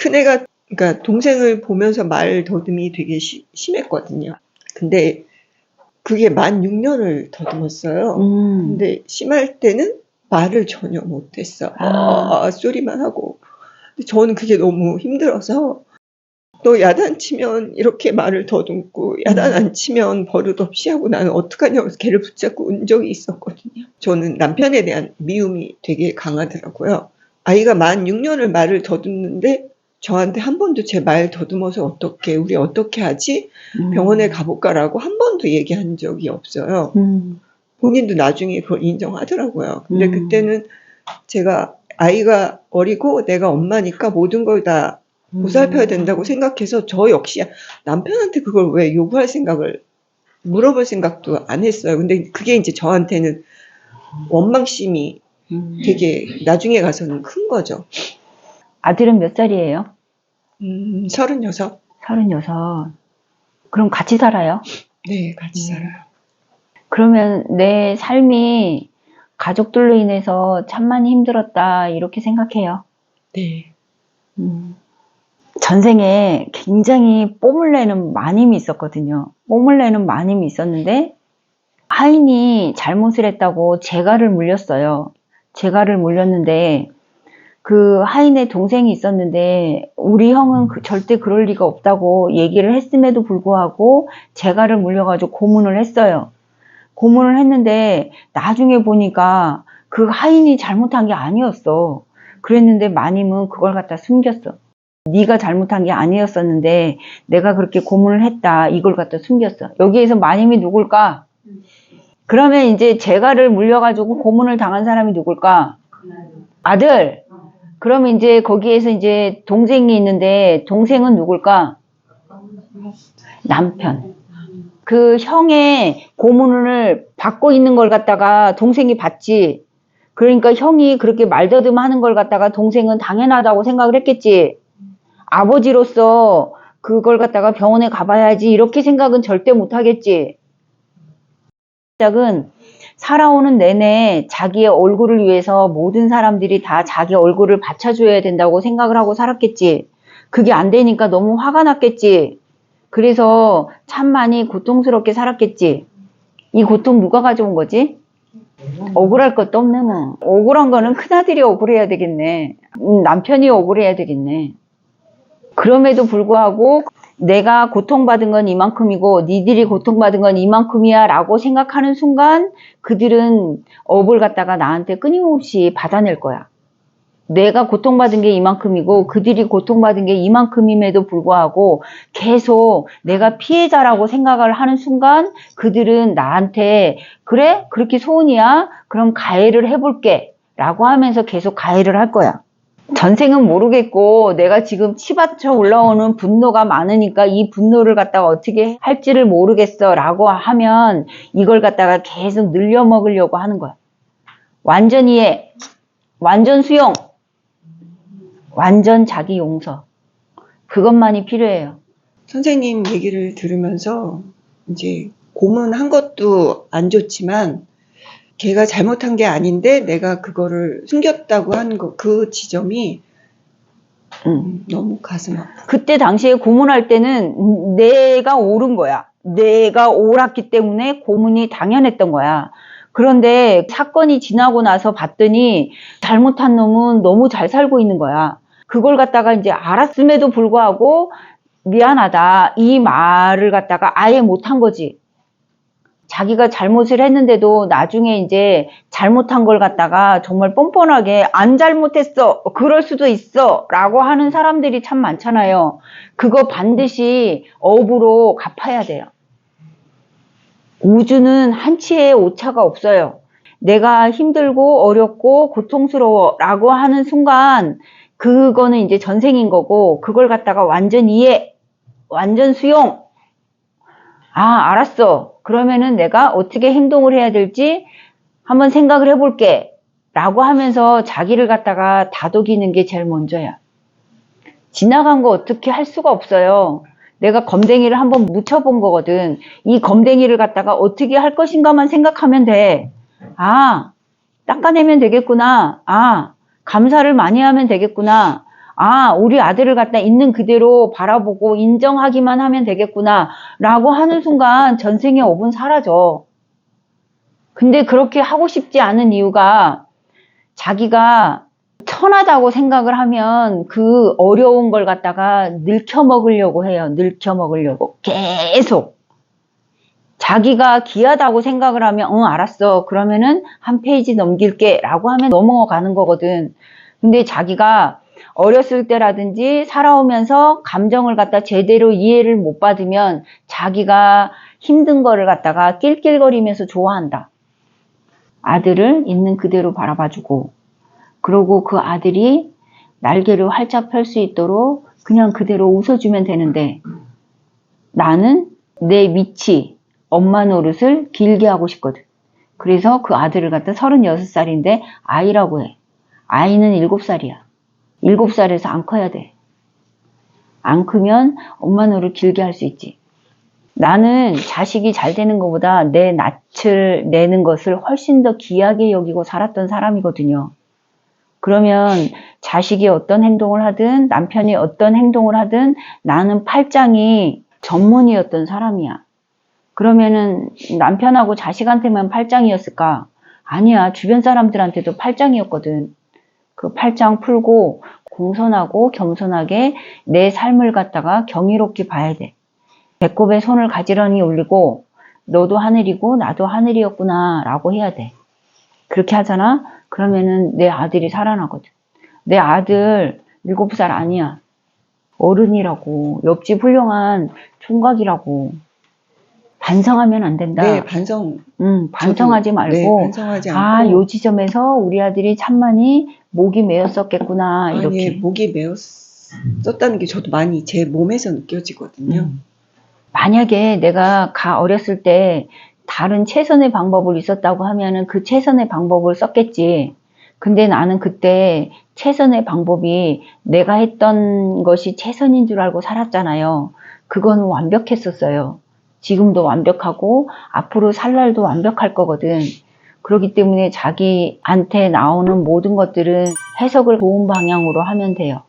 큰애가 그러니까 동생을 보면서 말 더듬이 되게 심했거든요. 근데 그게 만 6년을 더듬었어요. 근데 심할 때는 말을 전혀 못했어. 소리만 하고. 근데 저는 그게 너무 힘들어서 너 야단치면 이렇게 말을 더듬고 야단 안 치면 버릇없이 하고 나는 어떡하냐고 걔를 붙잡고 운 적이 있었거든요. 저는 남편에 대한 미움이 되게 강하더라고요. 아이가 만 6년을 말을 더듬는데 저한테 한 번도 제 말 더듬어서 어떻게 우리 어떻게 하지? 병원에 가볼까라고 한 번도 얘기한 적이 없어요. 본인도 나중에 그걸 인정하더라고요. 근데 그때는 제가 아이가 어리고 내가 엄마니까 모든 걸 다 보살펴야 된다고 생각해서 저 역시 남편한테 그걸 왜 요구할 생각을 물어볼 생각도 안 했어요. 근데 그게 이제 저한테는 원망심이 되게 나중에 가서는 큰 거죠. 아들은 몇 살이에요? 36. 36. 그럼 같이 살아요? 네, 같이 살아요. 그러면 내 삶이 가족들로 인해서 참 많이 힘들었다 이렇게 생각해요. 네. 전생에 굉장히 뽐을 내는 마님이 있었거든요. 뽐을 내는 마님이 있었는데 하인이 잘못을 했다고 재가를 물렸어요. 재가를 물렸는데 그 하인의 동생이 있었는데 우리 형은 절대 그럴 리가 없다고 얘기를 했음에도 불구하고 재가를 물려가지고 고문을 했어요. 고문을 했는데 나중에 보니까 그 하인이 잘못한 게 아니었어. 그랬는데 마님은 그걸 갖다 숨겼어. 네가 잘못한 게 아니었었는데 내가 그렇게 고문을 했다 이걸 갖다 숨겼어. 여기에서 마님이 누굴까? 그러면 이제 재가를 물려가지고 고문을 당한 사람이 누굴까? 아들. 그러면 이제 거기에서 이제 동생이 있는데 동생은 누굴까? 남편. 그 형의 고문을 받고 있는 걸 갖다가 동생이 받지. 그러니까 형이 그렇게 말더듬 하는 걸 갖다가 동생은 당연하다고 생각을 했겠지. 아버지로서 그걸 갖다가 병원에 가봐야지 이렇게 생각은 절대 못 하겠지. 시작은 살아오는 내내 자기의 얼굴을 위해서 모든 사람들이 다 자기 얼굴을 받쳐줘야 된다고 생각을 하고 살았겠지. 그게 안 되니까 너무 화가 났겠지. 그래서 참 많이 고통스럽게 살았겠지. 이 고통 누가 가져온 거지? 억울할 것도 없네 뭐. 억울한 거는 큰아들이 억울해야 되겠네. 남편이 억울해야 되겠네. 그럼에도 불구하고 내가 고통받은 건 이만큼이고 니들이 고통받은 건 이만큼이야 라고 생각하는 순간 그들은 업을 갖다가 나한테 끊임없이 받아낼 거야. 내가 고통받은 게 이만큼이고 그들이 고통받은 게 이만큼임에도 불구하고 계속 내가 피해자라고 생각을 하는 순간 그들은 나한테 그래? 그렇게 소원이야? 그럼 가해를 해볼게 라고 하면서 계속 가해를 할 거야. 전생은 모르겠고 내가 지금 치받쳐 올라오는 분노가 많으니까 이 분노를 갖다가 어떻게 할지를 모르겠어 라고 하면 이걸 갖다가 계속 늘려 먹으려고 하는 거야. 완전 이해, 완전 수용, 완전 자기 용서. 그것만이 필요해요. 선생님 얘기를 들으면서 이제 고문한 것도 안 좋지만 걔가 잘못한 게 아닌데 내가 그거를 숨겼다고 하는 거, 그 지점이 너무 가슴 아파. 그때 당시에 고문할 때는 내가 옳은 거야. 내가 옳았기 때문에 고문이 당연했던 거야. 그런데 사건이 지나고 나서 봤더니 잘못한 놈은 너무 잘 살고 있는 거야. 그걸 갖다가 이제 알았음에도 불구하고 미안하다 이 말을 갖다가 아예 못한 거지. 자기가 잘못을 했는데도 나중에 이제 잘못한 걸 갖다가 정말 뻔뻔하게 안 잘못했어 그럴 수도 있어 라고 하는 사람들이 참 많잖아요. 그거 반드시 업으로 갚아야 돼요. 우주는 한치의 오차가 없어요. 내가 힘들고 어렵고 고통스러워 라고 하는 순간 그거는 이제 전생인 거고 그걸 갖다가 완전 이해, 완전 수용. 아, 알았어. 그러면은 내가 어떻게 행동을 해야 될지 한번 생각을 해볼게 라고 하면서 자기를 갖다가 다독이는 게 제일 먼저야. 지나간 거 어떻게 할 수가 없어요. 내가 검댕이를 한번 묻혀본 거거든. 이 검댕이를 갖다가 어떻게 할 것인가만 생각하면 돼. 아, 닦아내면 되겠구나. 아, 감사를 많이 하면 되겠구나. 아, 우리 아들을 갖다 있는 그대로 바라보고 인정하기만 하면 되겠구나 라고 하는 순간 전생의 업은 사라져. 근데 그렇게 하고 싶지 않은 이유가 자기가 천하다고 생각을 하면 그 어려운 걸 갖다가 늙혀 먹으려고 해요. 늙혀 먹으려고. 계속. 자기가 귀하다고 생각을 하면 알았어. 그러면은 한 페이지 넘길게 라고 하면 넘어가는 거거든. 근데 자기가 어렸을 때라든지 살아오면서 감정을 갖다 제대로 이해를 못 받으면 자기가 힘든 거를 갖다가 낄낄거리면서 좋아한다. 아들을 있는 그대로 바라봐주고, 그러고 그 아들이 날개를 활짝 펼 수 있도록 그냥 그대로 웃어주면 되는데, 나는 내 위치, 엄마 노릇을 길게 하고 싶거든. 그래서 그 아들을 갖다 36살인데 아이라고 해. 아이는 7살이야. 7살에서 안 커야 돼. 안 크면 엄마 노릇 길게 할 수 있지. 나는 자식이 잘 되는 것보다 내 낯을 내는 것을 훨씬 더 귀하게 여기고 살았던 사람이거든요. 그러면 자식이 어떤 행동을 하든 남편이 어떤 행동을 하든 나는 팔짱이 전문이었던 사람이야. 그러면은 남편하고 자식한테만 팔짱이었을까? 아니야. 주변 사람들한테도 팔짱이었거든. 그 팔짱 풀고 공손하고 겸손하게 내 삶을 갖다가 경이롭게 봐야 돼. 배꼽에 손을 가지런히 올리고 너도 하늘이고 나도 하늘이었구나 라고 해야 돼. 그렇게 하잖아? 그러면은 내 아들이 살아나거든. 내 아들 7살 아니야. 어른이라고. 옆집 훌륭한 총각이라고. 반성하면 안 된다. 네, 반성하지 말고. 네, 반성하지 않고. 아, 요 지점에서 우리 아들이 참 많이 목이 메었었겠구나. 이렇게. 아니, 목이 메었었다는 게 저도 많이 제 몸에서 느껴지거든요. 만약에 내가 어렸을 때 다른 최선의 방법을 있었다고 하면은 그 최선의 방법을 썼겠지. 근데 나는 그때 최선의 방법이 내가 했던 것이 최선인 줄 알고 살았잖아요. 그건 완벽했었어요. 지금도 완벽하고 앞으로 살 날도 완벽할 거거든. 그렇기 때문에 자기한테 나오는 모든 것들은 해석을 좋은 방향으로 하면 돼요.